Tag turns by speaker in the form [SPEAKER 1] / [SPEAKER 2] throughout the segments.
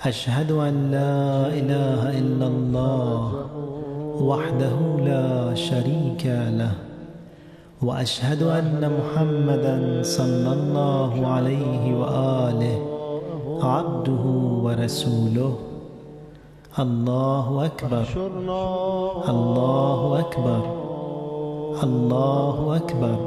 [SPEAKER 1] أشهد أن لا إله إلا الله وحده لا شريك له وأشهد أن محمدا صلى الله عليه وآله عبده ورسوله. الله أكبر الله أكبر الله أكبر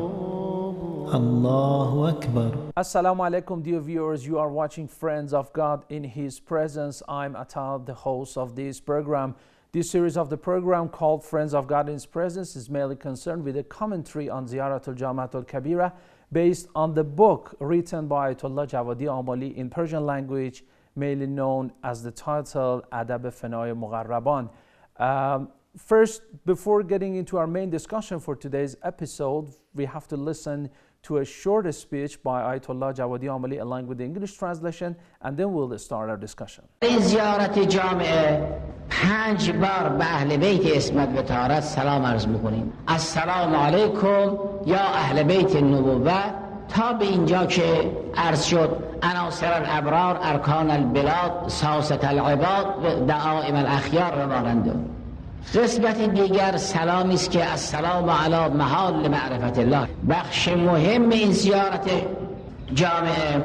[SPEAKER 1] الله أكبر.
[SPEAKER 2] Assalamu alaikum, dear viewers. You are watching Friends of God in His Presence. I'm Atal, the host of this program. This series of the program called Friends of God in His Presence is mainly concerned with a commentary on Ziyarah al-Jami'a al-Kabira based on the book written by Ayatollah Javadi Amoli in Persian language, mainly known as the title Adab-e Fana-e Muqarraban. First, before getting into our main discussion for today's episode, we have to listen to a short speech by Ayatollah Javadi Amoli along with the English translation, and then we'll start our discussion.
[SPEAKER 3] زیارت جامعه 5 بار به اهل بیت اسمت و طهارت سلام عرض میکنیم. السلام علیکم یا اهل بیت النبوه، تا به اینجا که عرض شد عناصر الابرار، ارکان البلاد، ساسة العباد و دعائم الاخیار را مانند. قسمت دیگر سلامی است که السلام علی محال معرفت الله. بخش مهم این زیارت جامعه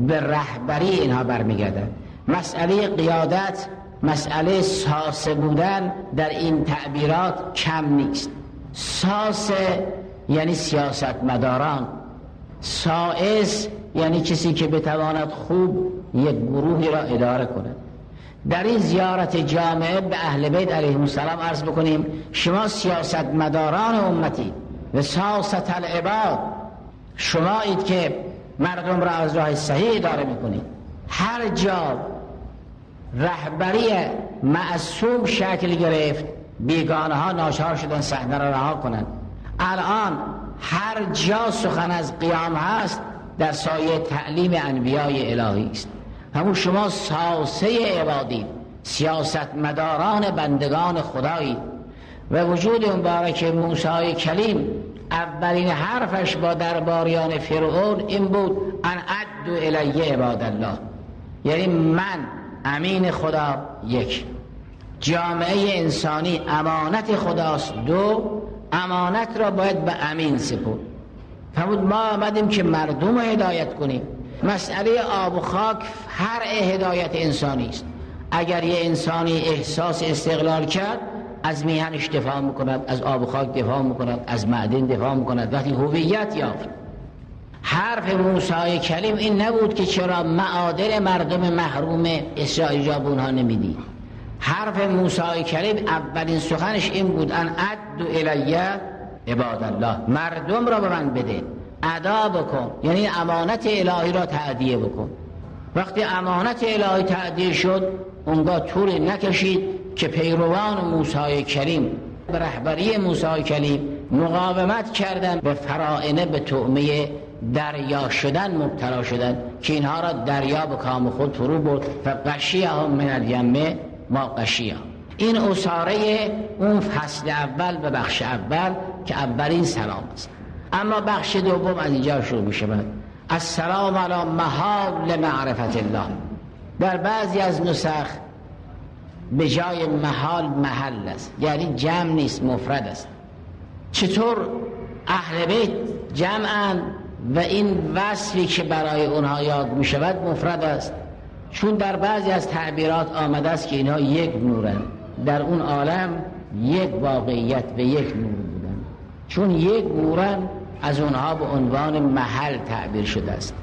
[SPEAKER 3] به رهبری اینها برمیگردد. مسئله قیادت، مسئله ساسه بودن در این تعبیرات کم نیست. ساسه یعنی سیاستمداران، سائس یعنی کسی که بتواند خوب یک گروهی را اداره کند. در این زیارت جامعه به اهل بیت علیهم السلام عرض بکنیم شما سیاستمداران امتی و ساسة العباد شمایید که مردم را از راه صحیح اداره میکنید. هر جا رهبری معصوم شکل گرفت، بیگانه ها ناچار شدن صحنه را رها کنند. الان هر جا سخن از قیام هست در سایه تعلیم انبیای الهی است. همون شما ساسه عبادید، سیاستمداران بندگان خدایید. و وجود مبارک موسی کلیم اولین حرفش با درباریان فرعون این بود ان عدوا الی عباد الله، یعنی من امین خدا یک. جامعه انسانی امانت خداست دو، امانت را باید به امین سپرد. فرمود ما آمدیم که مردم را هدایت کنیم. مسئله آب و خاک هر هدایت انسانی است. اگر یه انسانی احساس استقلال کرد از میهنش دفاع میکند، از آب و خاک دفاع میکند، از معدن دفاع میکند. وقتی هویت یافت. حرف موسی کلیم این نبود که چرا معادن مردم محروم اسرائیل را به اونها نمیدی. حرف موسی کلیم اولین سخنش این بود ان عدوا الی عباد الله، مردم را به من بده، ادا بکن، یعنی امانت الهی را تأدیه بکن. وقتی امانت الهی تأدیه شد اونگاه طولی نکشید که پیروان موسی کلیم به رهبری موسی کلیم مقاومت کردن، به فراعنه به طعمه دریا شدن مبتلا شدن که اینها را دریا به کام خود فرو برد. فغشیهم من الجمع ما غشیهم. این اساره اون فصل اول به بخش اول که اولین سلام است. اما بخش دوم از اینجا شروع می شود. السلام علی محال معرفت الله. در بعضی از نسخ به جای محال محل است، یعنی جمع نیست، مفرد است. چطور اهل بیت جمعند و این وصفی که برای اونها یاد می شود مفرد است؟ چون در بعضی از تعبیرات آمده است که اینها یک نورند، در اون عالم یک واقعیت و یک نور بودن. چون یک نورند از اونها به عنوان محل تعبیر شده است.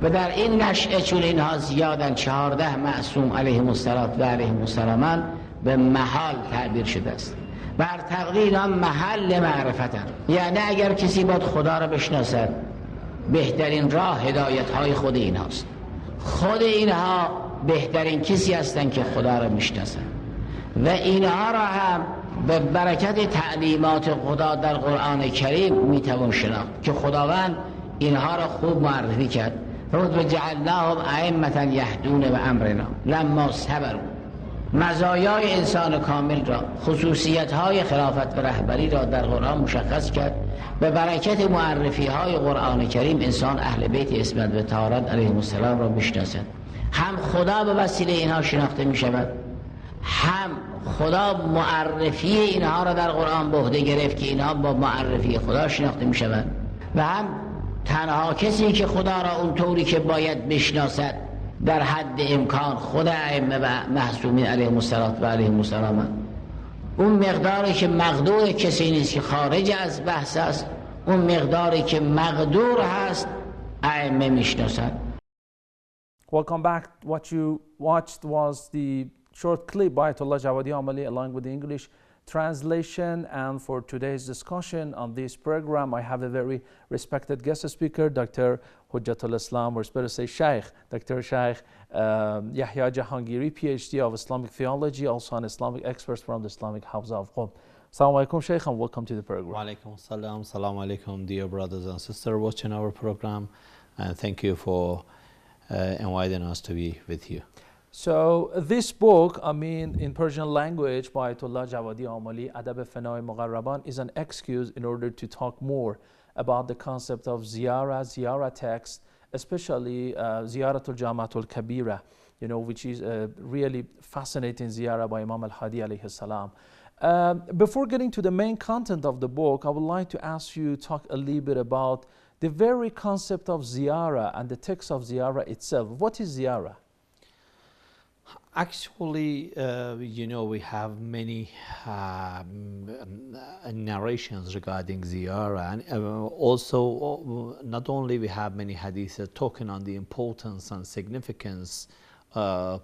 [SPEAKER 3] و در این نشأه چون اینها زیادن 14 معصوم علیهم السلام و علیهم السلام به محال تعبیر شده است. بر تقدیر هم محل معرفتن، یعنی اگر کسی باید خدا را بشناسد بهترین راه هدایت های خود اینهاست. خود اینها بهترین کسی هستند که خدا را میشناسند و اینها را هم به برکت تعلیمات خدا در قرآن کریم میتوان شناخت که خداوند اینها را خوب معرفی کرد. و جعلناهم ائمة یهدون به امرنا لما صبروا. مزایای انسان کامل را، خصوصیت‌های خلافت و رهبری را در قرآن مشخص کرد. به برکت معرفی‌های قرآن کریم انسان اهل بیت اسمت و طهارت علیهم السلام را بشناسد. هم خدا به وسیله اینها شناخته می شود، هم خدا معرفی اینها را در قرآن به عهده گرفت که اینها با معرفی خدا شناخته می شوند، و هم تنها کسی که خدا را اونطوری که باید بشناسد در حد امکان خود ائمه و معصومین علیهم السلام. اون مقداری که مقدور کسی نیست که خارج از بحث است، اون مقداری که مقدور هست ائمه میشناسند.
[SPEAKER 2] Welcome back. What you watched was the short clip by Ayatollah Javadi Amoli along with the English translation. And for today's discussion on this program, I have a very respected guest speaker, Dr. Hujjatul Islam, or it's better to say Shaykh, Dr. Shaykh Yahya Jahangiri, PhD of Islamic Theology, also an Islamic expert from the Islamic House of Qom. Assalamu alaikum, Shaykh, and welcome to the program.
[SPEAKER 4] Wa alaikum assalam, assalamu alaikum, dear brothers and sisters watching our program, and thank you for inviting us to be with you.
[SPEAKER 2] So this book, I mean, in Persian language by Ayatollah Javadi Amoli, Adab-e Fana-e Muqarraban, is an excuse in order to talk more about the concept of Ziyarah text, especially Ziyarat al-Jami'a al-Kabira, you know, which is a really fascinating Ziyarah by Imam al-Hadi alayhi salam. Before getting to the main content of the book, I would like to ask you to talk a little bit about the very concept of Ziyarah and the text of Ziyarah itself. What is Ziyarah?
[SPEAKER 4] Actually, you know, we have many narrations regarding Ziyarah, and also not only we have many hadiths talking on the importance and significance of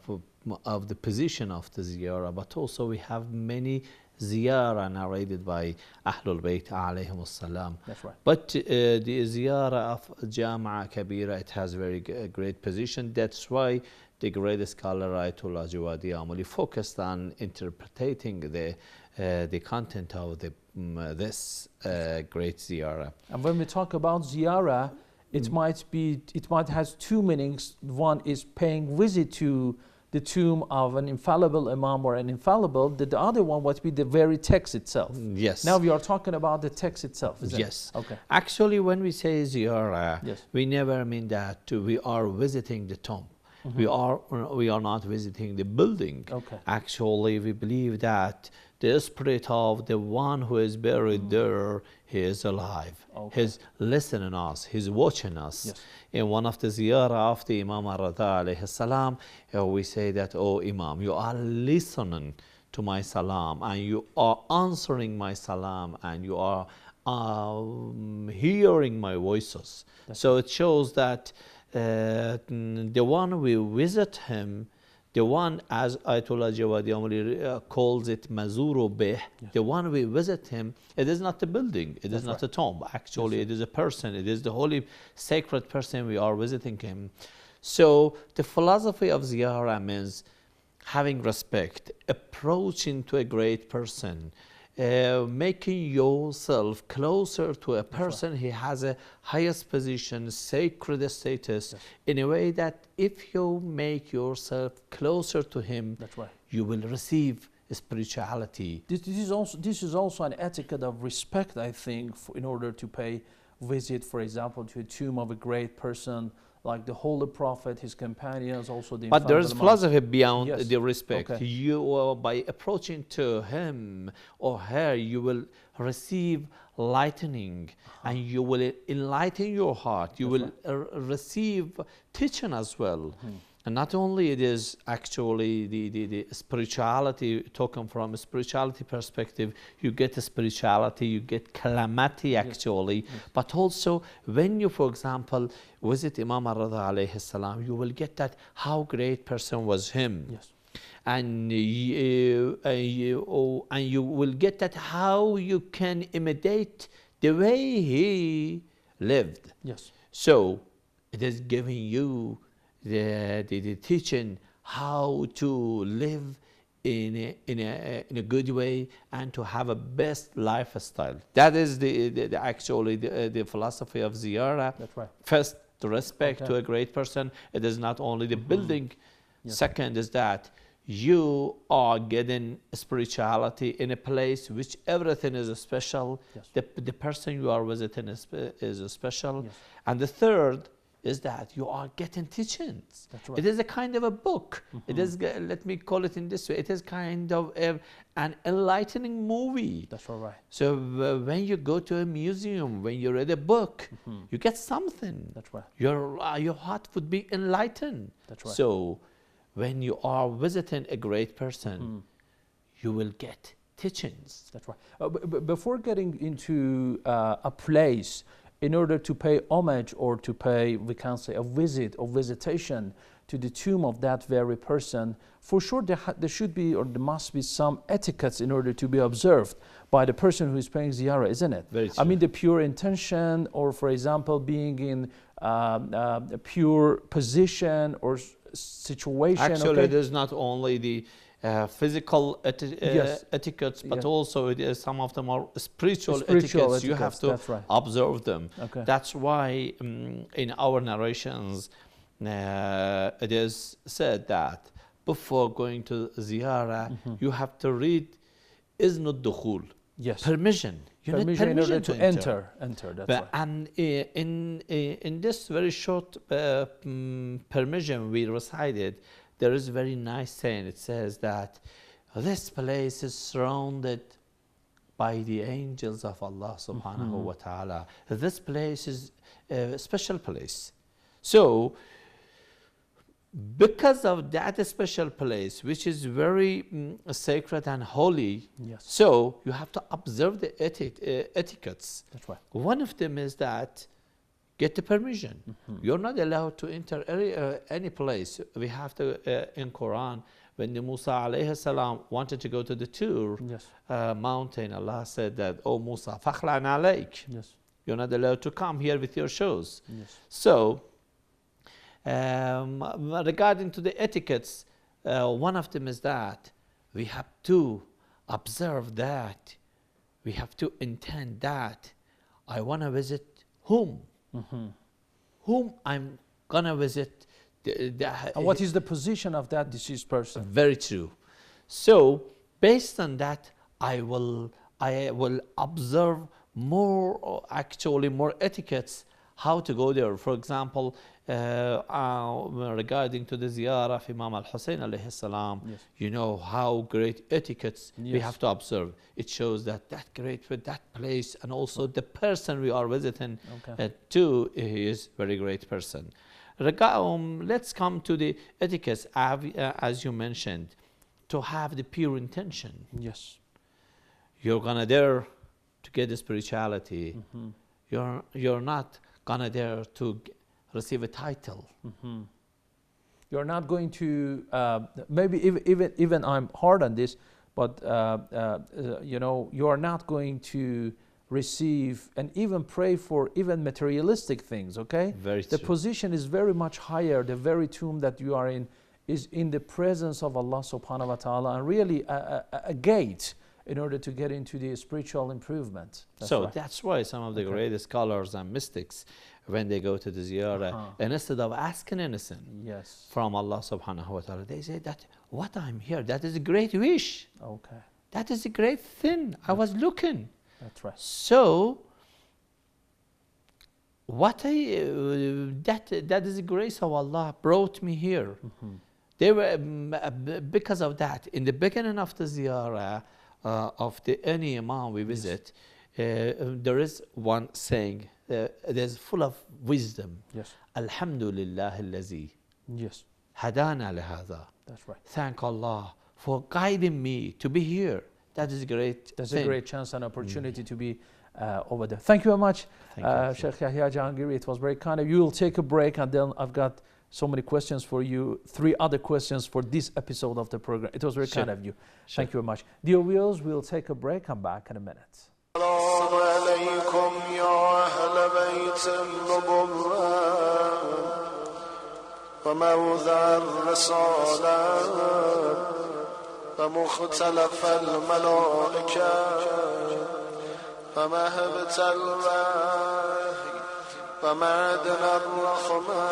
[SPEAKER 4] the position of the Ziyarah, but also we have many Ziyarah narrated by Ahlul Bayt alayhim salam.
[SPEAKER 2] That's right.
[SPEAKER 4] But the Ziyarah of jamia, Kabira, it has very great position. That's why the great scholar Ayatollah Javadi Amoli focused on interpreting the content of this great Ziyarah.
[SPEAKER 2] And when we talk about Ziyarah, it might has two meanings. One is paying visit to the tomb of an infallible imam or an infallible. The other one would be the very text itself.
[SPEAKER 4] Yes.
[SPEAKER 2] Now we are talking about the text itself, isn't
[SPEAKER 4] yes.
[SPEAKER 2] it? Okay.
[SPEAKER 4] Actually, when we say Ziyarah,
[SPEAKER 2] yes,
[SPEAKER 4] we never mean that we are visiting the tomb. Mm-hmm. We are not visiting the building.
[SPEAKER 2] Okay.
[SPEAKER 4] Actually, we believe that the spirit of the one who is buried there, he is alive.
[SPEAKER 2] Okay.
[SPEAKER 4] He's listening us. He's watching us.
[SPEAKER 2] Yes.
[SPEAKER 4] In one of the Ziyarah of the Imam al-Rada alayhi salam, we say that, oh Imam, you are listening to my salam, and you are answering my salam, and you are hearing my voices. So it shows that the one we visit him, the one, as Ayatollah Javadi Amoli calls it, mazuru bih, the one we visit him, it is not the building, it is not a tomb. Actually, it is a person, it is the holy, sacred person we are visiting him. So the philosophy of Ziyarah means having respect, approaching to a great person, making yourself closer to a person he has a highest position, sacred status, in a way that if you make yourself closer to him, you will receive spirituality.
[SPEAKER 2] This is also an etiquette of respect, I think, in order to pay visit, for example, to a tomb of a great person, like the Holy Prophet, his companions, also the.
[SPEAKER 4] But there is philosophy beyond the respect.
[SPEAKER 2] Okay.
[SPEAKER 4] You, by approaching to him or her, you will receive lightening, and you will enlighten your heart. You will receive teaching as well. And not only it is actually the spirituality, talking from a spirituality perspective, you get a spirituality, you get calamity actually, but also when you, for example, visit Imam al-Rada alayhi salam, you will get that how great person was him.
[SPEAKER 2] Yes.
[SPEAKER 4] And you will get that how you can imitate the way he lived.
[SPEAKER 2] Yes.
[SPEAKER 4] So it is giving you the teaching how to live in a good way and to have a best lifestyle. That is actually the philosophy of Ziyarah.
[SPEAKER 2] That's right.
[SPEAKER 4] First, the respect to a great person. It is not only the building. Second is that you are getting spirituality in a place which everything is special. The person you are visiting is special. And the third, is that you are getting teachings.
[SPEAKER 2] That's right.
[SPEAKER 4] It is a kind of a book. It is, let me call it in this way, it is kind of an enlightening movie.
[SPEAKER 2] That's all right.
[SPEAKER 4] So when you go to a museum, when you read a book, you get something.
[SPEAKER 2] That's right.
[SPEAKER 4] Your heart would be enlightened.
[SPEAKER 2] That's right.
[SPEAKER 4] So when you are visiting a great person, you will get teachings.
[SPEAKER 2] That's right. Before getting into a place, in order to pay homage or to pay, we can say, a visit or visitation to the tomb of that very person, for sure there should be or there must be some etiquettes in order to be observed by the person who is paying ziyarah, isn't it?
[SPEAKER 4] Very true.
[SPEAKER 2] I mean, the pure intention, or for example, being in a pure position or situation.
[SPEAKER 4] Actually, it is not only the physical etiquettes, but also it is some of them are spiritual etiquettes. You have to observe them.
[SPEAKER 2] Okay.
[SPEAKER 4] That's why in our narrations it is said that before going to ziyarah, you have to read Iznud Dukhul.
[SPEAKER 2] Yes.
[SPEAKER 4] Permission. You need
[SPEAKER 2] permission in order
[SPEAKER 4] to
[SPEAKER 2] enter. That's right.
[SPEAKER 4] And in this very short permission we recited, there is a very nice saying. It says that this place is surrounded by the angels of Allah subhanahu wa ta'ala. This place is a special place. So, because of that special place, which is very sacred and holy, so you have to observe the etiquettes.
[SPEAKER 2] That's right.
[SPEAKER 4] One of them is that get the permission. You're not allowed to enter any place. We have to, in Quran, when the Musa alayhi salam wanted to go to the Tur mountain, Allah said that, "Oh Musa, fakhlan alayk."
[SPEAKER 2] Yes.
[SPEAKER 4] You're not allowed to come here with your shoes.
[SPEAKER 2] Yes.
[SPEAKER 4] So, regarding to the etiquettes, one of them is that we have to observe that, we have to intend that I want to visit whom I'm gonna visit.
[SPEAKER 2] And what is the position of that deceased person?
[SPEAKER 4] Very true. So based on that, I will observe more, actually more etiquettes, how to go there. For example, regarding to the ziara of Imam al-Hussein alayhi salam, you know how great etiquettes we have to observe. It shows that that place and also the person we are visiting to is very great person. Let's come to the etiquettes, as you mentioned, to have the pure intention.
[SPEAKER 2] Yes.
[SPEAKER 4] You're gonna there to get the spirituality. You're not gonna there to receive a title.
[SPEAKER 2] You're not going to maybe even I'm hard on this, but you know, you are not going to receive and even pray for even materialistic things. Okay.
[SPEAKER 4] Very
[SPEAKER 2] the
[SPEAKER 4] true.
[SPEAKER 2] position is very much higher. The very tomb that you are in is in the presence of Allah subhanahu wa ta'ala, and really a gate in order to get into the spiritual improvement.
[SPEAKER 4] That's why some of the greatest scholars and mystics, when they go to the ziyarah, and instead of asking anything from Allah subhanahu wa ta'ala, they say that what I'm here, that is a great wish.
[SPEAKER 2] Okay.
[SPEAKER 4] That is a great thing. I was looking.
[SPEAKER 2] That's right.
[SPEAKER 4] So what that is the grace of Allah brought me here. They were because of that. In the beginning of the ziyarah of any imam we visit, there is one saying. It is full of wisdom.
[SPEAKER 2] Yes.
[SPEAKER 4] Alhamdulillah allazi.
[SPEAKER 2] Yes.
[SPEAKER 4] Hadana lihada.
[SPEAKER 2] That's right.
[SPEAKER 4] Thank Allah for guiding me to be here. That is great.
[SPEAKER 2] That's a great chance and opportunity to be over there. Thank you very much, Sheikh Yahya Jahangiri. It was very kind of you. We'll take a break, and then I've got so many questions for you. 3 other questions for this episode of the program. It was very kind of you. Thank you very much. Dear viewers, we'll take a break. Come back in a minute.
[SPEAKER 5] السلام عليكم يا أهل بيت النبوة وموضع الرسالة ومختلف الملائكة ومهبة الوحي ومعدن الرحمة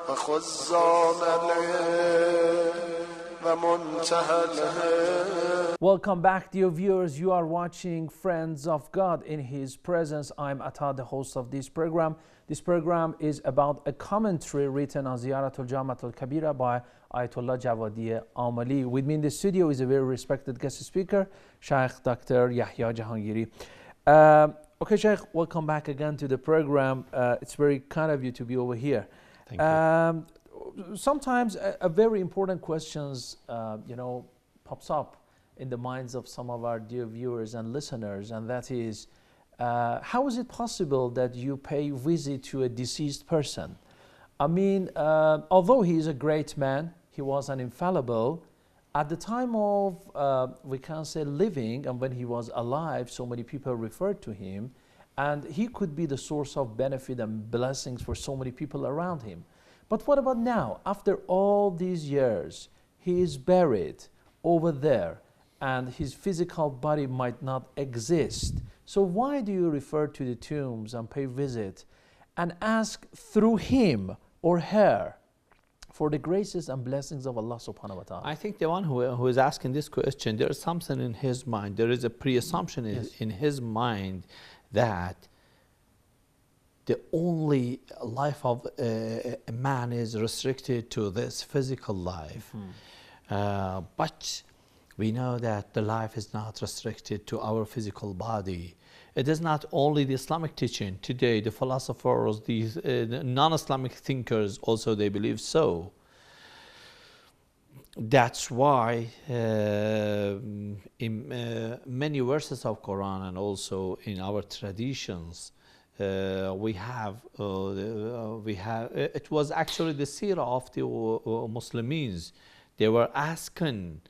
[SPEAKER 5] وخزان العلم ومنتهى الهم.
[SPEAKER 2] Welcome back, dear viewers. You are watching Friends of God in His Presence. I'm Atta, the host of this program. This program is about a commentary written on Ziyarat al-Jami'a al-Kabira by Ayatollah Javadi Amoli. With me in the studio is a very respected guest speaker, Sheikh Dr. Yahya Jahangiri. Okay, Sheikh, welcome back again to the program. It's very kind of you to be over here.
[SPEAKER 4] Thank you.
[SPEAKER 2] Sometimes a very important questions, pops up in the minds of some of our dear viewers and listeners, and that is, how is it possible that you pay visit to a deceased person? I mean, although he is a great man, he was an infallible. At the time of, we can say, living, and when he was alive, so many people referred to him, and he could be the source of benefit and blessings for so many people around him. But what about now? After all these years, he is buried over there, and his physical body might not exist. So why do you refer to the tombs and pay visit and ask through him or her for the graces and blessings of Allah subhanahu wa ta'ala?
[SPEAKER 4] I think the one who is asking this question, there is something in his mind. There is a pre-assumption in his mind that the only life of a man is restricted to this physical life. But we know that the life is not restricted to our physical body. It is not only the Islamic teaching. Today, the philosophers, the non-Islamic thinkers also, they believe so. That's why in many verses of Quran and also in our traditions, we have, it was actually the seerah of the Muslims. They were asking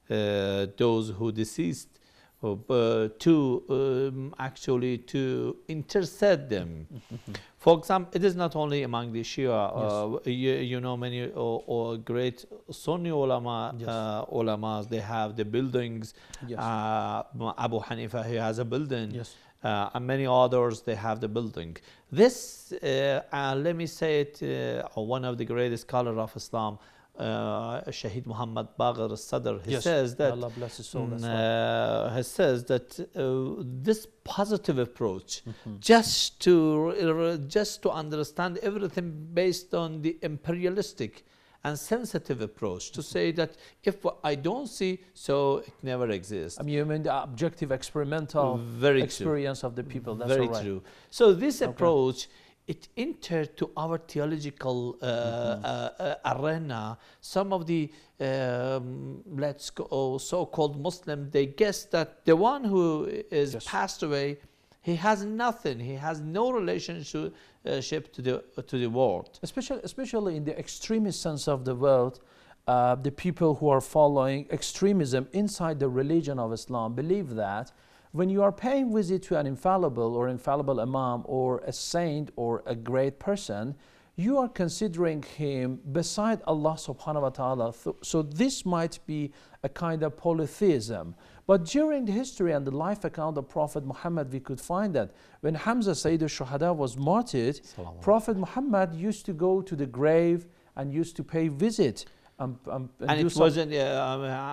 [SPEAKER 4] those who deceased actually to intercede them. For example, it is not only among the Shia. You know, many great Sunni ulamas, they have the buildings. Abu Hanifa, he has a building. And many others, they have the building. This, let me say it, one of the greatest scholars of Islam, Shaheed Muhammad Baqir al-Sadr, he says that,
[SPEAKER 2] Allah bless his soul,
[SPEAKER 4] he says that this positive approach, just to understand everything based on the imperialistic and sensitive approach, to say that if I don't see, so it never exists.
[SPEAKER 2] I mean, you mean the objective experimental experience of the people. That's
[SPEAKER 4] very true. So this approach, it entered to our theological arena. Some of the so-called Muslims, they guess that the one who is passed away, he has nothing. He has no relationship to the world.
[SPEAKER 2] Especially in the extremist sense of the word, the people who are following extremism inside the religion of Islam believe that when you are paying visit to an infallible or infallible imam or a saint or a great person, you are considering him beside Allah subhanahu wa ta'ala. So this might be a kind of polytheism. But during the history and the life account of Prophet Muhammad, we could find that when Hamza Sayyid al-Shuhada was martyred, Prophet Muhammad used to go to the grave and used to pay visit.
[SPEAKER 4] And it wasn't,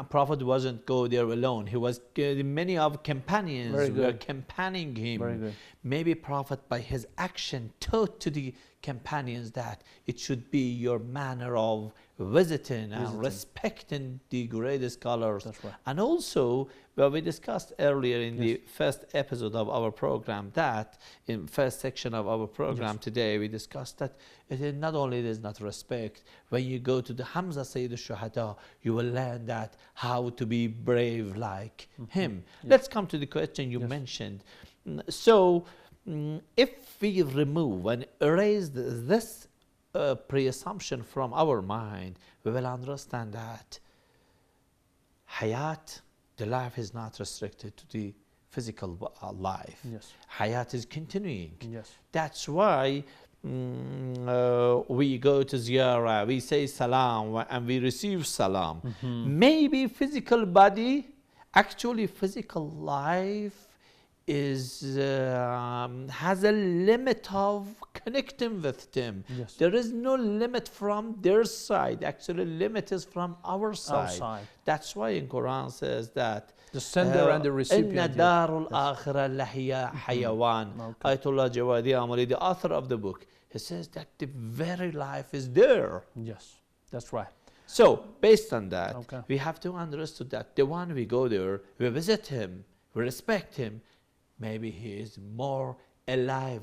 [SPEAKER 4] Prophet wasn't go there alone. He was, many of companions were accompanying him.
[SPEAKER 2] Very good.
[SPEAKER 4] Maybe Prophet by his action taught to the companions that it should be your manner of visiting and respecting the greatest scholars.
[SPEAKER 2] That's right.
[SPEAKER 4] And also, well, we discussed earlier in the first episode of our program that, in first section of our program today, we discussed that it is not only there's not respect. When you go to the Hamza Sayyid al-Shuhada, you will learn that how to be brave like him. Let's come to the question you mentioned. So, if we remove and erase this pre-assumption from our mind, we will understand that Hayat, the life is not restricted to the physical life. Hayat is continuing. That's why we go to Ziyarah, we say salam and we receive salam. Maybe physical body, actually physical life has a limit of connecting with them.
[SPEAKER 2] Yes.
[SPEAKER 4] There is no limit from their side. Actually, limit is from our side. That's why in Quran says that
[SPEAKER 2] the sender and the recipient.
[SPEAKER 4] Ayatollah Javadi Amoli, the author of the book, he says that the very life is there.
[SPEAKER 2] Yes, that's right.
[SPEAKER 4] So based on that, we have to understand that the one we go there, we visit him, we respect him, maybe he is more alive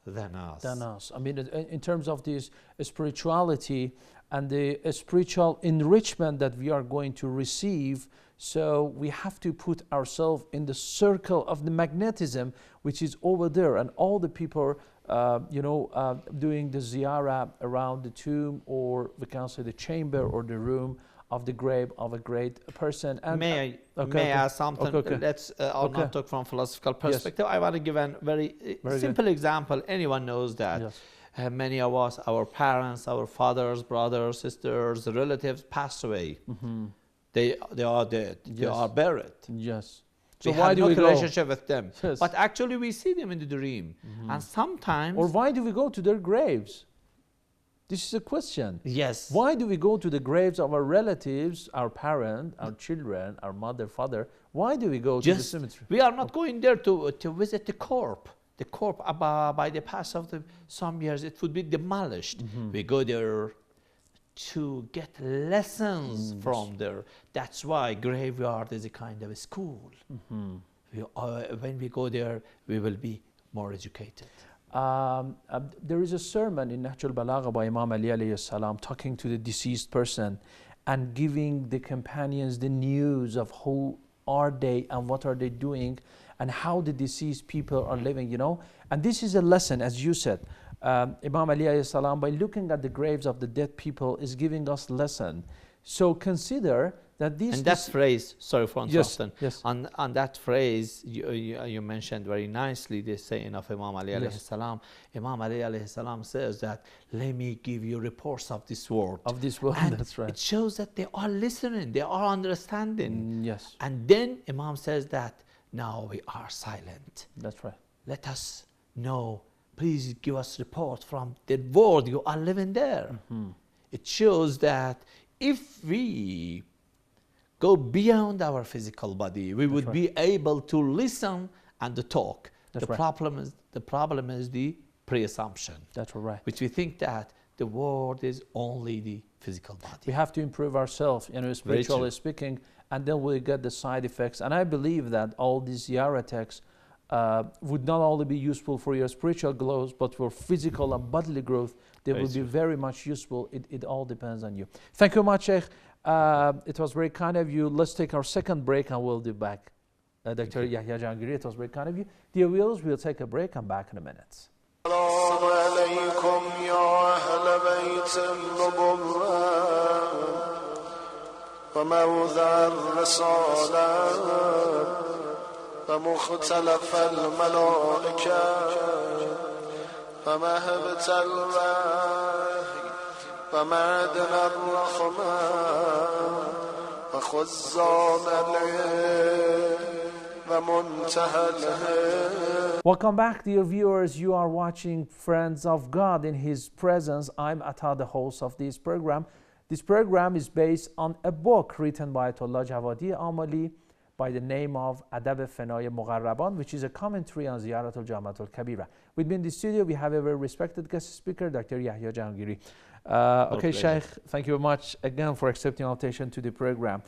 [SPEAKER 4] than us.
[SPEAKER 2] I mean, in terms of this spirituality and the spiritual enrichment that we are going to receive, so we have to put ourselves in the circle of the magnetism which is over there, and all the people doing the ziara around the tomb, or we can say the chamber or the room of the grave of a great person. And
[SPEAKER 4] may I ask something? Let's not talk from philosophical perspective. I want to give a very simple example. Anyone knows that many of us, our parents, our fathers, brothers, sisters, relatives passed away. They are dead. They are buried.
[SPEAKER 2] Yes.
[SPEAKER 4] So why do we have no relationship with them? But actually we see them in the dream. And sometimes...
[SPEAKER 2] Or why do we go to their graves? This is a question.
[SPEAKER 4] Yes.
[SPEAKER 2] Why do we go to the graves of our relatives, our parents, our children, our mother, father? Why do we go to the cemetery?
[SPEAKER 4] We are not going there to visit the corpse. The corpse, by the pass of some years, it would be demolished. We go there to get lessons from there. That's why graveyard is a kind of a school. When we go there, we will be more educated.
[SPEAKER 2] There is a sermon in Nahj al-Balagha by Imam Ali alayhi salam talking to the deceased person and giving the companions the news of who are they and what are they doing and how the deceased people are living, And this is a lesson, as you said. Imam Ali alayhi salam, by looking at the graves of the dead people, is giving us lesson. So consider that these...
[SPEAKER 4] And that phrase, sorry for interrupting,
[SPEAKER 2] yes.
[SPEAKER 4] On that phrase, you mentioned very nicely the saying of Imam Ali alayhi salam. Imam Ali alayhi salam says that, let me give you reports of this world.
[SPEAKER 2] Of this world,
[SPEAKER 4] and
[SPEAKER 2] that's right.
[SPEAKER 4] It shows that they are listening, they are understanding.
[SPEAKER 2] Yes.
[SPEAKER 4] And then Imam says that, now we are silent.
[SPEAKER 2] That's right.
[SPEAKER 4] Let us know, please give us report from the world you are living there. It shows that if we go beyond our physical body, we would be able to listen and to talk. The problem is the pre-assumption.
[SPEAKER 2] That's right.
[SPEAKER 4] Which we think that the world is only the physical body.
[SPEAKER 2] We have to improve ourselves, spiritually speaking, and then we get the side effects. And I believe that all these Ziyarah texts would not only be useful for your spiritual growth, but for physical and bodily growth. They will be very much useful. It all depends on you. Thank you much, Sheikh. It was very kind of you. Let's take our second break and we'll be back. Dr. Yahya Jahangiri, it was very kind of you. Dear viewers, we'll take a break and back in a minute.
[SPEAKER 5] السلام عليكم يا أهل بيت النبوة وموضع الرسالة ومختلف الملائكة ومهبة الوحي ومعدن الرحمة وخزان العلم ومنتهى الهدى.
[SPEAKER 2] Welcome back, dear viewers. You are watching Friends of God in His Presence. I'm Atta, the host of this program. This program is based on a book written by Ayatollah Javadi Amoli by the name of Adab-e Fana-e Muqarraban, which is a commentary on Ziyarah al-Jami'a al-Kabira. With me in the studio, we have a very respected guest speaker, Dr. Yahya Jahangiri. Okay, Sheikh, thank you very much again for accepting our invitation to the program.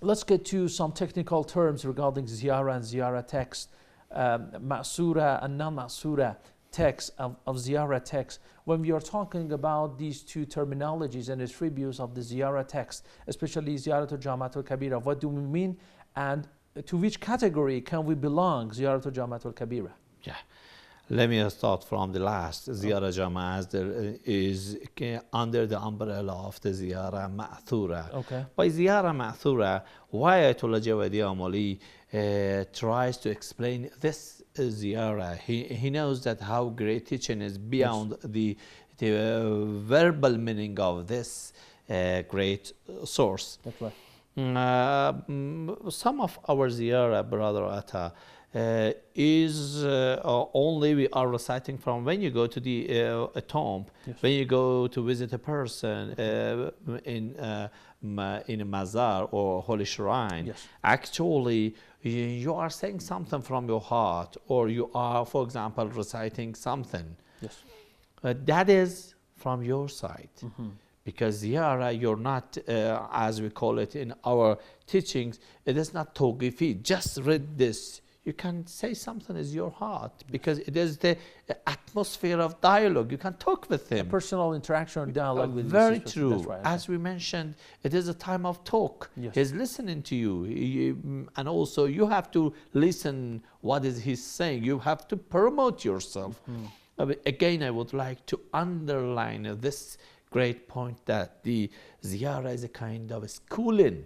[SPEAKER 2] Let's get to some technical terms regarding Ziyarah and Ziyarah text, Ma'sura and non-Ma'sura text of Ziyarah text. When we are talking about these two terminologies and attributes of the Ziyarah text, especially Ziyarah al-Jami'a al-Kabira, what do we mean, and to which category can we belong, Ziyarah al-Jami'a al-Kabira?
[SPEAKER 4] Yeah. Let me start from the last. Ziyarah Jamia is under the umbrella of the Ziyarah Ma'thura.
[SPEAKER 2] Okay.
[SPEAKER 4] By Ziyarah Ma'thura, why Ayatollah Javadi Amoli tries to explain this Ziyarah. He knows that how great teaching is beyond the verbal meaning of this great source.
[SPEAKER 2] That's right.
[SPEAKER 4] Some of our ziyara, Brother Atta, is only we are reciting from when you go to the a tomb,
[SPEAKER 2] Yes.
[SPEAKER 4] when you go to visit a person in a mazar or holy shrine.
[SPEAKER 2] Yes.
[SPEAKER 4] Actually, you are saying something from your heart, or you are, for example, reciting something.
[SPEAKER 2] Yes.
[SPEAKER 4] That is from your side. Because ziyara, you're not, as we call it in our teachings, it is not tawqifi. Just read this. You can say something is your heart, because it is the atmosphere of dialogue. You can talk with him.
[SPEAKER 2] A personal interaction or dialogue with
[SPEAKER 4] Very
[SPEAKER 2] this
[SPEAKER 4] true.
[SPEAKER 2] That's right.
[SPEAKER 4] As we mentioned, it is a time of talk.
[SPEAKER 2] Yes.
[SPEAKER 4] He's listening to you. And also you have to listen what is he's saying. You have to promote yourself. Again, I would like to underline this great point that the ziyara is a kind of a schooling.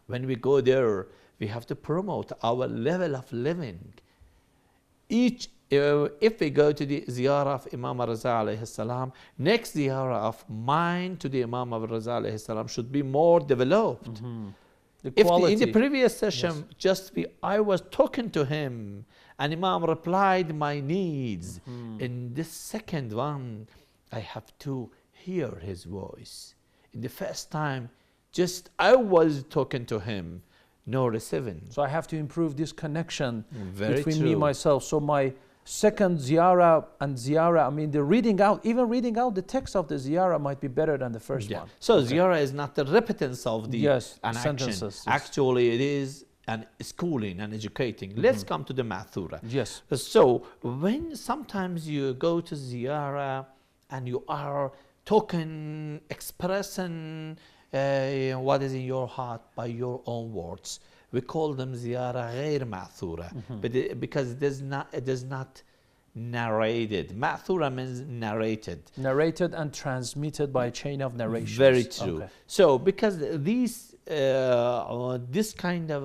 [SPEAKER 4] When we go there, we have to promote our level of living. If we go to the ziyara of Imam Raza alayhi salam, next ziyara of mine to the Imam of Raza alayhi salam should be more developed.
[SPEAKER 2] The
[SPEAKER 4] If
[SPEAKER 2] quality.
[SPEAKER 4] in the previous session,
[SPEAKER 2] Yes.
[SPEAKER 4] I was talking to him, and Imam replied my needs. In this second one, I have to hear his voice. In the first time, just I was talking to him, no receiving.
[SPEAKER 2] So I have to improve this connection
[SPEAKER 4] Very
[SPEAKER 2] between me
[SPEAKER 4] true.
[SPEAKER 2] myself. So my second ziyara and ziyara, I mean, the reading out, even reading out the text of the ziyara might be better than the first one.
[SPEAKER 4] So ziyara is not the repentance of the
[SPEAKER 2] Yes,
[SPEAKER 4] an action.
[SPEAKER 2] sentences, yes.
[SPEAKER 4] Actually, it is an schooling and educating. Let's come to the mathura.
[SPEAKER 2] Yes.
[SPEAKER 4] So when sometimes you go to ziyara and you are talking, expressing what is in your heart by your own words, we call them ziyara غير ma'thura, but because it is not narrated. Ma'thura means narrated.
[SPEAKER 2] Narrated and transmitted by a chain of narrations.
[SPEAKER 4] Very true.
[SPEAKER 2] Okay.
[SPEAKER 4] So because these this kind of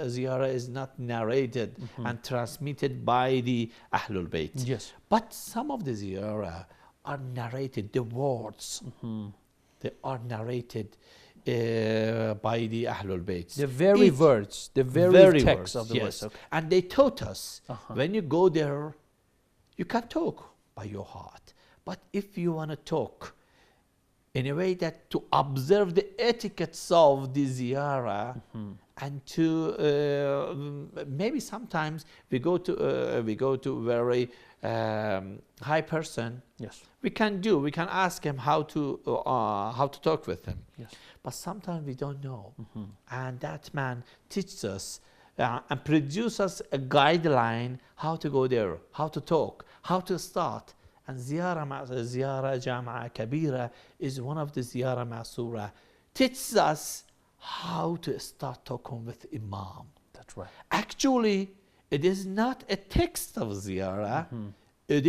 [SPEAKER 4] ziyara is not narrated and transmitted by the Ahlul Bayt.
[SPEAKER 2] Yes.
[SPEAKER 4] But some of the ziyara are narrated, the words, they are narrated by the Ahlul Bayt.
[SPEAKER 2] The very words, the very text
[SPEAKER 4] words,
[SPEAKER 2] of the
[SPEAKER 4] yes.
[SPEAKER 2] words. Okay.
[SPEAKER 4] And they taught us, when you go there, you can talk by your heart. But if you want to talk in a way that to observe the etiquettes of the ziyara, and to maybe sometimes we go to very high person.
[SPEAKER 2] Yes.
[SPEAKER 4] We can ask him how to talk with him.
[SPEAKER 2] Yes.
[SPEAKER 4] But sometimes we don't know, and that man teaches us and produces us a guideline how to go there, how to talk, how to start. And ziyara, jamia, kebira is one of the ziyara ma'sura. Teaches us how to start talking with Imam.
[SPEAKER 2] That's right.
[SPEAKER 4] Actually, it is not a text of ziyara. It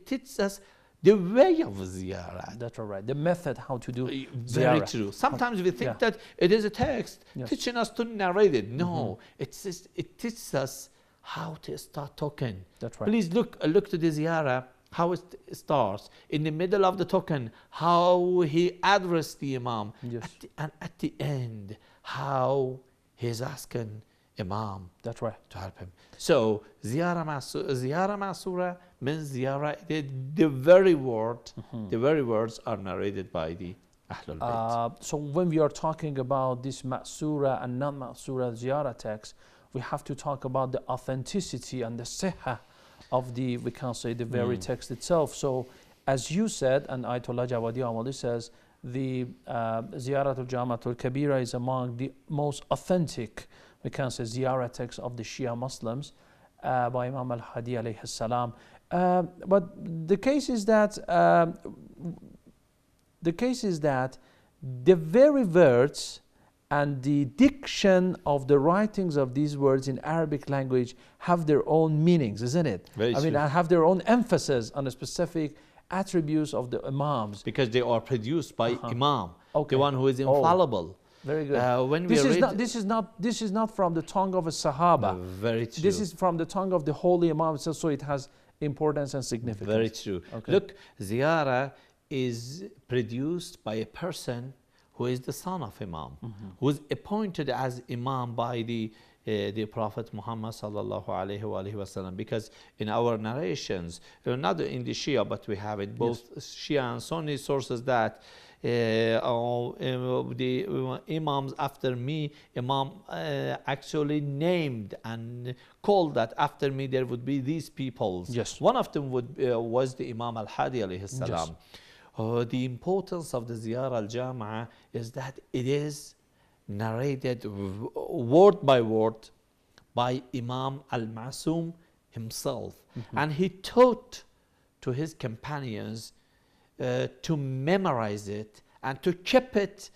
[SPEAKER 4] teaches us the way of ziyara.
[SPEAKER 2] That's all right. The method how to do
[SPEAKER 4] Very
[SPEAKER 2] ziyarah.
[SPEAKER 4] true. Sometimes we think
[SPEAKER 2] Yeah.
[SPEAKER 4] that it is a text
[SPEAKER 2] Yes.
[SPEAKER 4] teaching us to narrate it. No, it teaches us how to start talking.
[SPEAKER 2] That's right.
[SPEAKER 4] Please look to the ziyara, how it starts. In the middle of the talking, how he addressed the Imam.
[SPEAKER 2] Yes.
[SPEAKER 4] And at the end, how he's asking Imam
[SPEAKER 2] That's right.
[SPEAKER 4] to help him. So ziyara ma'sura means ziyara, the very word, the very words are narrated by the Ahlul Bayt.
[SPEAKER 2] So when we are talking about this ma'sura and non-ma'sura ziyarah text, we have to talk about the authenticity and the sihha of the, we can say, the very text itself. So as you said, and Ayatollah Javadi Amoli says, the Ziyarat al-Jami'a al-Kabira is among the most authentic, we can say, ziyarah texts of the Shia Muslims by Imam al-Hadi alayhi salam. But the case is that the very words and the diction of the writings of these words in Arabic language have their own meanings, isn't it?
[SPEAKER 4] Very true.
[SPEAKER 2] Have their own emphasis on the specific attributes of the Imams.
[SPEAKER 4] Because they are produced by Imam,
[SPEAKER 2] Okay.
[SPEAKER 4] the one who is infallible.
[SPEAKER 2] Very good.
[SPEAKER 4] When we
[SPEAKER 2] this is not from the tongue of a Sahaba.
[SPEAKER 4] Very true.
[SPEAKER 2] This is from the tongue of the holy Imam, so it has importance and significance.
[SPEAKER 4] Very true.
[SPEAKER 2] Okay.
[SPEAKER 4] Look, ziyara is produced by a person who who is the son of Imam, who is appointed as Imam by the Prophet Muhammad sallallahu alaihi wasallam. Because in our narrations, not in the Shia, but we have in both Shia and Sunni sources that the Imams after me, Imam actually named and called that after me there would be these peoples.
[SPEAKER 2] Yes.
[SPEAKER 4] One of them was the Imam al-Hadi alayhi salam. The importance of the Ziyarah al-Jami'a is that it is narrated word by word by Imam al-Masum himself. And he taught to his companions to memorize it and to keep it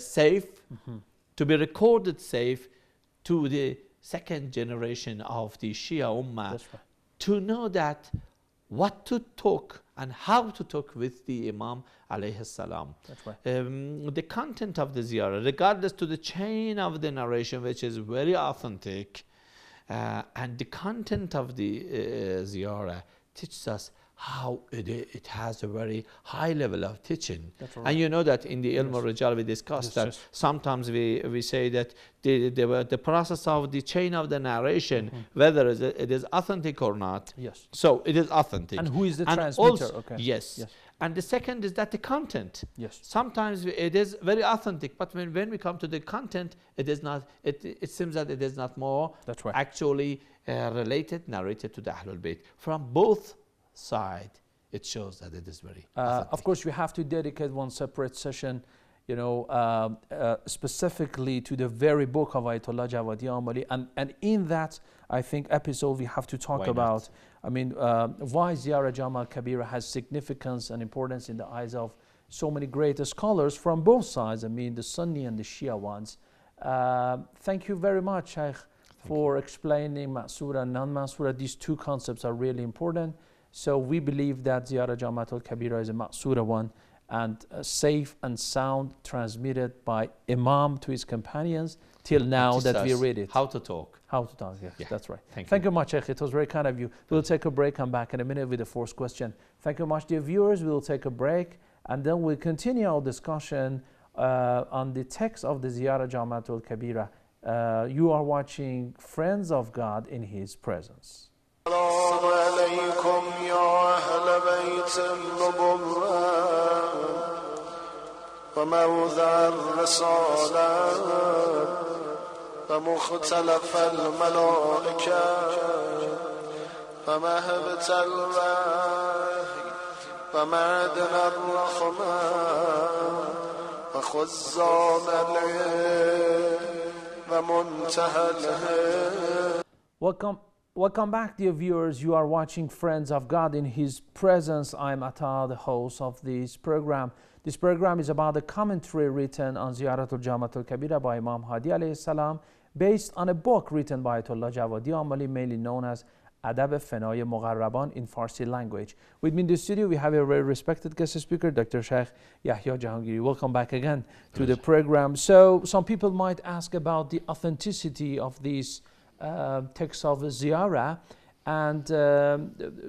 [SPEAKER 4] safe, to be recorded safe to the second generation of the Shia Ummah, to know that what to talk and how to talk with the Imam alayhi salam.
[SPEAKER 2] That's right.
[SPEAKER 4] The content of the ziyarah, regardless to the chain of the narration, which is very authentic, and the content of the ziyarah teaches us how it has a very high level of teaching. Right. And you know that in the Ilm al-Rijal we discussed that sometimes we say that the process of the chain of the narration, whether it is authentic or not.
[SPEAKER 2] Yes.
[SPEAKER 4] So it is authentic.
[SPEAKER 2] And who is the transmitter?
[SPEAKER 4] Also, yes. And the second is that the content.
[SPEAKER 2] Yes.
[SPEAKER 4] Sometimes it is very authentic, but when we come to the content, it is not. It seems that it is not more actually related, narrated to the Ahlul Bayt. From both sides, it shows that it is very authentic.
[SPEAKER 2] Of course, we have to dedicate one separate session, you know, specifically to the very book of Ayatollah Javadi Amoli, and in that, I think, episode we have to talk about, I mean, why Ziyarah Jam' al-Kabira has significance and importance in the eyes of so many great scholars from both sides, I mean, the Sunni and the Shia ones. Thank you very much, Sheikh, for explaining Ma'sura and non-Ma'sura. These two concepts are really important. So we believe that Ziyarah Jam' al-Kabira is a Ma'sura one, and safe and sound, transmitted by Imam to his companions till now that we read it.
[SPEAKER 4] How to talk.
[SPEAKER 2] How to talk, yes, that's right.
[SPEAKER 4] Thank
[SPEAKER 2] you much, Sheikh. It was very kind of you. We'll take a break, come back in a minute with the fourth question. Thank you much, dear viewers. We'll take a break, and then we'll continue our discussion on the text of the Ziyarah Jam' al-Kabira. You are watching Friends of God in His Presence.
[SPEAKER 5] السلام عليكم يا أهل بيت النبوة وموضع الرسالة ومختلف الملائكة ومهبة الوحي ومعدن الرحمة وخزان العلم ومنتهى الهدى.
[SPEAKER 2] Welcome back, dear viewers. You are watching Friends of God in His Presence. I'm Atal, the host of this program. This program is about a commentary written on Ziyaratul Jam' al-Kabira by Imam Hadi alayhi salam, based on a book written by Ayatollah Javadi Amoli, mainly known as Adab-e Fana-e Muqarraban in Farsi language. With me in the studio, we have a very respected guest speaker, Dr. Sheikh Yahya Jahangiri. Welcome back again to the program. So some people might ask about the authenticity of these text of Ziyarah, and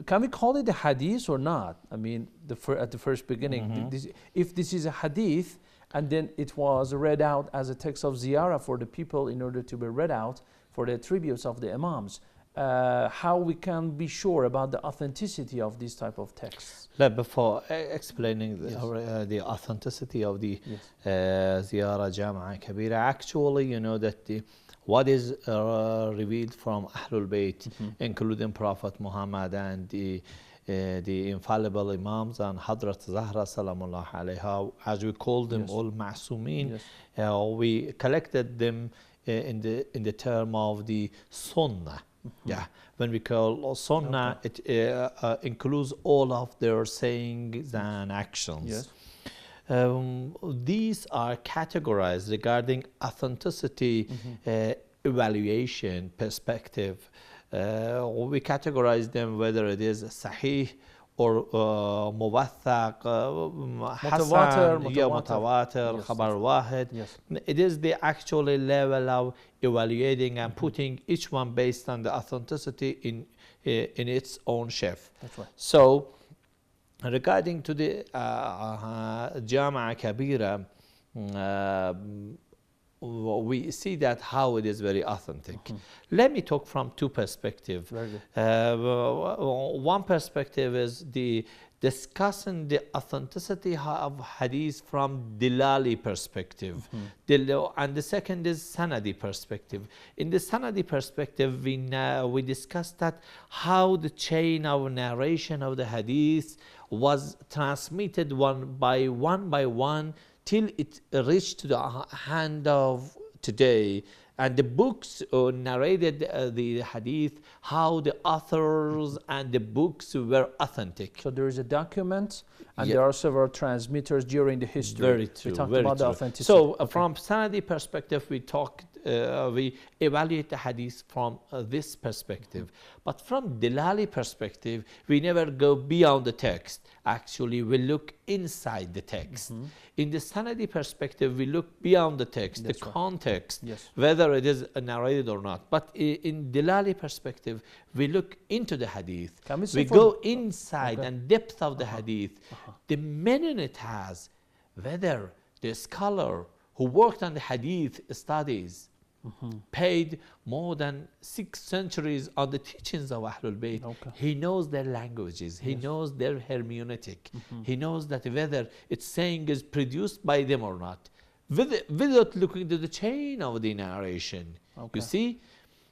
[SPEAKER 2] can we call it a hadith or not? I mean, at the first beginning, if this is a hadith and then it was read out as a text of Ziyarah for the people in order to be read out for the attributes of the Imams, how we can be sure about the authenticity of these type of texts?
[SPEAKER 4] Before explaining the authenticity of the Ziyarah Jam' al-Kabira, actually, you know that what is revealed from Ahlul Bayt, including Prophet Muhammad and the infallible Imams and Hadrat Zahra Salamullah alayha, as we call them, all Ma'sumin, we collected them in the term of the Sunnah. When we call Sunnah, it includes all of their sayings and actions. These are categorized regarding authenticity, evaluation, perspective. We categorize them whether it is sahih or muwathaq, hasan, mutawatir, khabar wahid. It is the actual level of evaluating and putting each one based on the authenticity in its own shelf. So regarding to the Jam' al-Kabira, we see that how it is very authentic. Let me talk from two perspectives. One perspective is the discussing the authenticity of hadith from Dilali perspective, and the second is Sanadi perspective. In the Sanadi perspective, we discussed that how the chain of narration of the hadith was transmitted one by one till it reached the hand of today. And the books narrated the hadith, how the authors and the books were authentic.
[SPEAKER 2] So there is a document, and there are several transmitters during the history.
[SPEAKER 4] Very true.
[SPEAKER 2] We talked
[SPEAKER 4] very
[SPEAKER 2] about
[SPEAKER 4] true.
[SPEAKER 2] the authenticity.
[SPEAKER 4] So from Sanadi perspective, we evaluate the hadith from this perspective. But from Dilali perspective, we never go beyond the text. Actually, we look inside the text. In the Sanadi perspective, we look beyond the text, the context, whether it is narrated or not. But in Dilali perspective, we look into the hadith. We go inside and depth of the hadith, the meaning it has, whether the scholar who worked on the hadith studies paid more than 6 centuries on the teachings of Ahlul Bayt. He knows their languages, he knows their hermeneutic, he knows that whether its saying is produced by them or not, without looking to the chain of the narration. You see,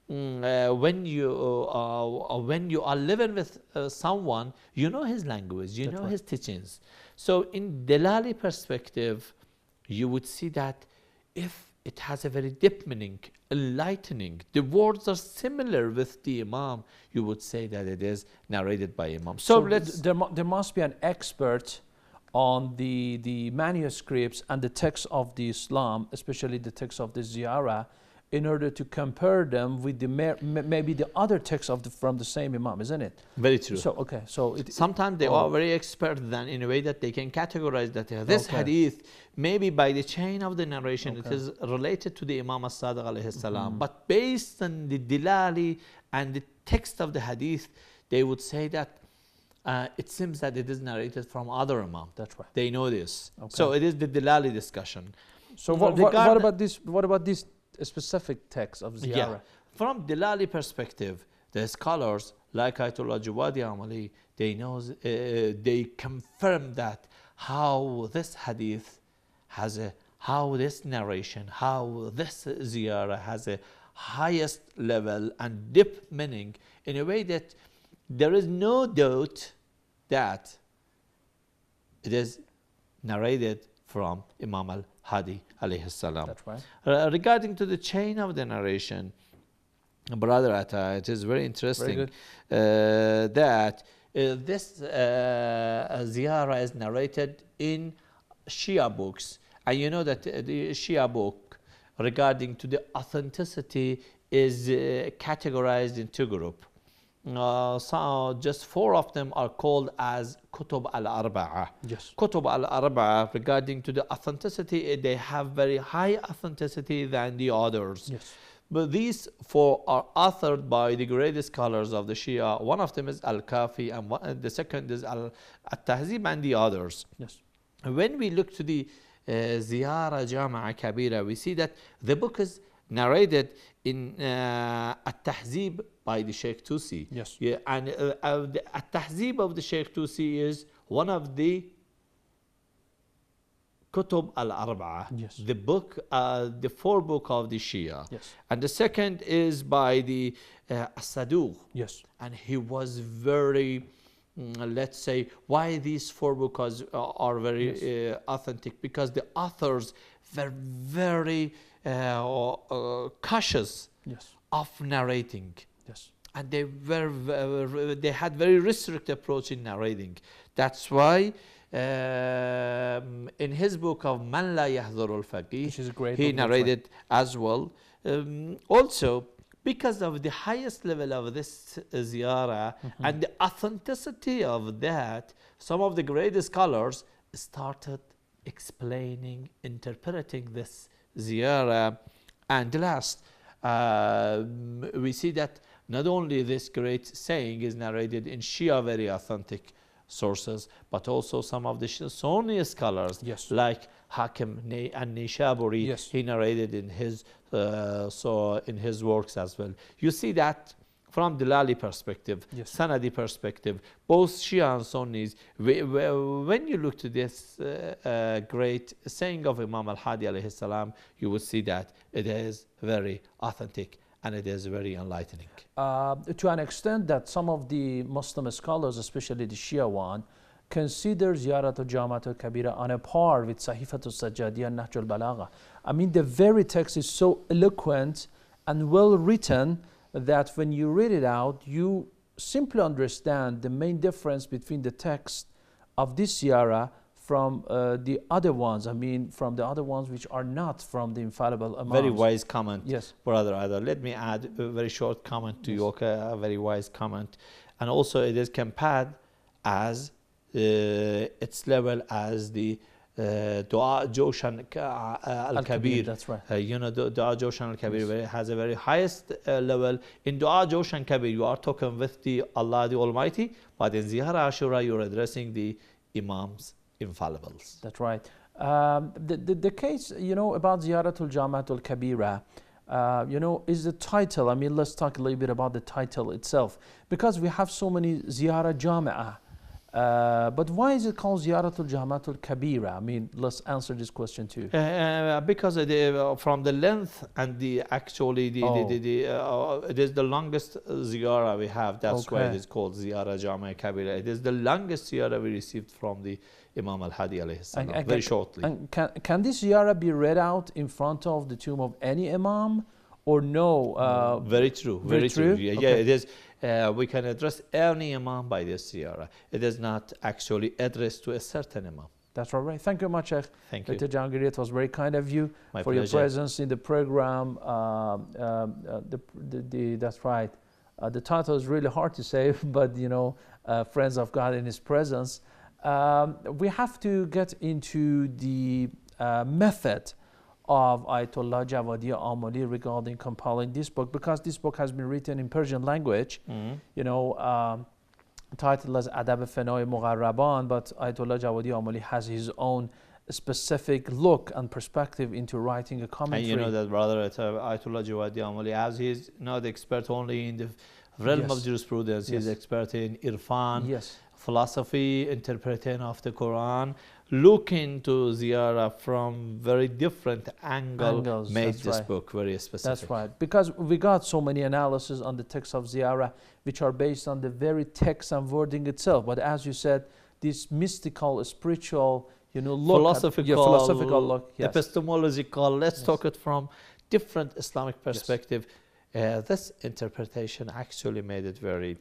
[SPEAKER 4] when you are living with someone, you know his language, you know his teachings. So in Dilali perspective, you would see that if it has a very deep meaning, enlightening, the words are similar with the Imam, you would say that it is narrated by Imam. So
[SPEAKER 2] there must be an expert on the manuscripts and the text of the Islam, especially the text of the Ziyarah, in order to compare them with the maybe the other texts from the same Imam, isn't it?
[SPEAKER 4] Very true.
[SPEAKER 2] So
[SPEAKER 4] sometimes they are very expert then in a way that they can categorize that this hadith, maybe by the chain of the narration, it is related to the Imam as-Sadiq alayhi salam. But based on the Dilali and the text of the hadith, they would say that it seems that it is narrated from other Imam.
[SPEAKER 2] That's right.
[SPEAKER 4] They know this. So it is the Dilali discussion.
[SPEAKER 2] So what about this? What about this specific text of Ziyarah?
[SPEAKER 4] From Dilali perspective, the scholars like Ayatollah Javadi Amoli, they confirm that how this hadith has how this narration, how this Ziyarah has a highest level and deep meaning in a way that there is no doubt that it is narrated from Imam al-Hadi alayhi salam.
[SPEAKER 2] That's right.
[SPEAKER 4] Regarding to the chain of the narration, Brother Atta, it is very interesting that this Ziyarah is narrated in Shia books. And you know that the Shia book regarding to the authenticity is categorized in 2 groups. So just 4 of them are called as Kutub al-Arba'a.
[SPEAKER 2] Yes.
[SPEAKER 4] Kutub al-Arba'a, regarding to the authenticity, they have very high authenticity than the others.
[SPEAKER 2] Yes.
[SPEAKER 4] But these 4 are authored by the greatest scholars of the Shia. One of them is al-Kafi, and the second is al-Tahzib, and the others.
[SPEAKER 2] Yes.
[SPEAKER 4] When we look to the Ziyarah, Jamia, Kabira, we see that the book is narrated in al-Tahzib by the Sheikh Tusi.
[SPEAKER 2] Yes.
[SPEAKER 4] Yeah, and the al-Tahzib of the Sheikh Tusi is one of the Kutub al-Arba'a,
[SPEAKER 2] yes.
[SPEAKER 4] the book, the 4 book of the Shia.
[SPEAKER 2] Yes.
[SPEAKER 4] And the second is by the As-Saduq.
[SPEAKER 2] Yes.
[SPEAKER 4] And he was very, let's say, why these 4 books are very authentic? Because the authors were very cautious of narrating.
[SPEAKER 2] Yes.
[SPEAKER 4] And they had very restricted approach in narrating. That's why in his book of Man La Yahdhuru al-Faqih, he narrated as well. Also, because of the highest level of this Ziyarah and the authenticity of that, some of the greatest scholars started explaining, interpreting this Ziyarah. And last, we see that not only this great saying is narrated in Shia very authentic sources, but also some of the Sunni scholars like Hakim an-Nishaburi,
[SPEAKER 2] Yes.
[SPEAKER 4] he narrated in his in his works as well. You see that from Dalali perspective,
[SPEAKER 2] Yes.
[SPEAKER 4] Sanadi perspective, both Shia and Sunnis, when you look to this great saying of Imam al-Hadi alayhi salam, you will see that it is very authentic and it is very enlightening.
[SPEAKER 2] To an extent that some of the Muslim scholars, especially the Shia one, consider Ziyarat al-Jami'a al-Kabira on a par with Sahifat al-Sajjadiyya and Nahj al-Balagha. I mean, the very text is so eloquent and well written that when you read it out, you simply understand the main difference between the text of this Ziyarah from the other ones. I mean, from the other ones which are not from the infallible Imams.
[SPEAKER 4] Very wise comment,
[SPEAKER 2] Yes.
[SPEAKER 4] brother Adab. Let me add a very short comment to your very wise comment. And also it is compared as its level as the Dua Joshan al-Kabir.
[SPEAKER 2] That's right.
[SPEAKER 4] You know, Dua Joshan al-Kabir has a very highest level. In Dua Joshan Kabir, you are talking with the Allah the Almighty, but in Ziyarah Ashura, you're addressing the Imams infallibles.
[SPEAKER 2] That's right. The case, you know, about Ziyaratul Jami'atul Kabira, you know, is the title. I mean, let's talk a little bit about the title itself, because we have so many Ziyarah Jami'a. But why is it called Ziyaratul Jami'atul Kabira? I mean, let's answer this question too.
[SPEAKER 4] Because from the length and the actually it is the longest ziyarah we have. That's why it is called Ziyarah Jamia Kabira. It is the longest ziyarah we received from the Imam al-Hadi alayhi salam. Very shortly.
[SPEAKER 2] And can this ziyarah be read out in front of the tomb of any imam, or no?
[SPEAKER 4] Very true. Very true. Yeah, it is. We can address any imam by this ziyarah. It is not actually addressed to a certain imam.
[SPEAKER 2] That's all right. Thank you very much, Sheikh.
[SPEAKER 4] Thank you.
[SPEAKER 2] It was very kind of you
[SPEAKER 4] My
[SPEAKER 2] for
[SPEAKER 4] pleasure.
[SPEAKER 2] your presence in the program. That's right. The title is really hard to say, but you know, Friends of God in His Presence. We have to get into the method of Ayatollah Javadi Amoli regarding compiling this book, because this book has been written in Persian language, you know, titled as Adab-e Fana-e Muqarraban, but Ayatollah Javadi Amoli has his own specific look and perspective into writing a commentary.
[SPEAKER 4] And you know that, brother, Ayatollah Javadi Amoli, as he is not expert only in the realm of jurisprudence, he is expert in irfan, philosophy, interpretation of the Quran, look into Ziyarah from very different angles, made this book very specific.
[SPEAKER 2] That's right, because we got so many analysis on the text of Ziyarah which are based on the very text and wording itself, but as you said, this mystical, spiritual, you know, look, philosophical look,
[SPEAKER 4] epistemological, let's talk it from different Islamic perspective. This interpretation actually made it very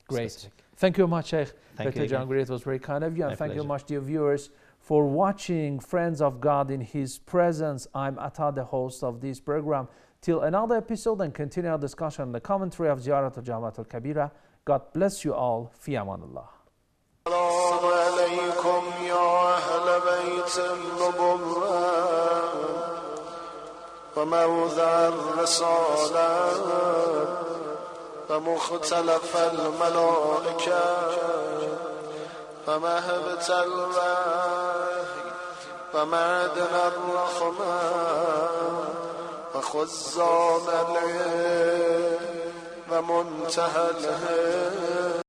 [SPEAKER 2] great.
[SPEAKER 4] Specific.
[SPEAKER 2] Thank you very much, Sheikh.
[SPEAKER 4] Thank you.
[SPEAKER 2] It was very kind of you. And thank you
[SPEAKER 4] pleasure.
[SPEAKER 2] very much, dear viewers, for watching Friends of God in His Presence. I'm Atta, the host of this program. Till another episode and continue our discussion on the commentary of Ziyarat al-Jami'a al-Kabira. God bless you all. Fi amanullah.
[SPEAKER 5] السلام عليكم يا أهل بيت النبوة وموضع الرسالة ومختلف الملائكة ومهبة الوحي ومعدن الرحمة وخزان العلم ومنتهى الهدى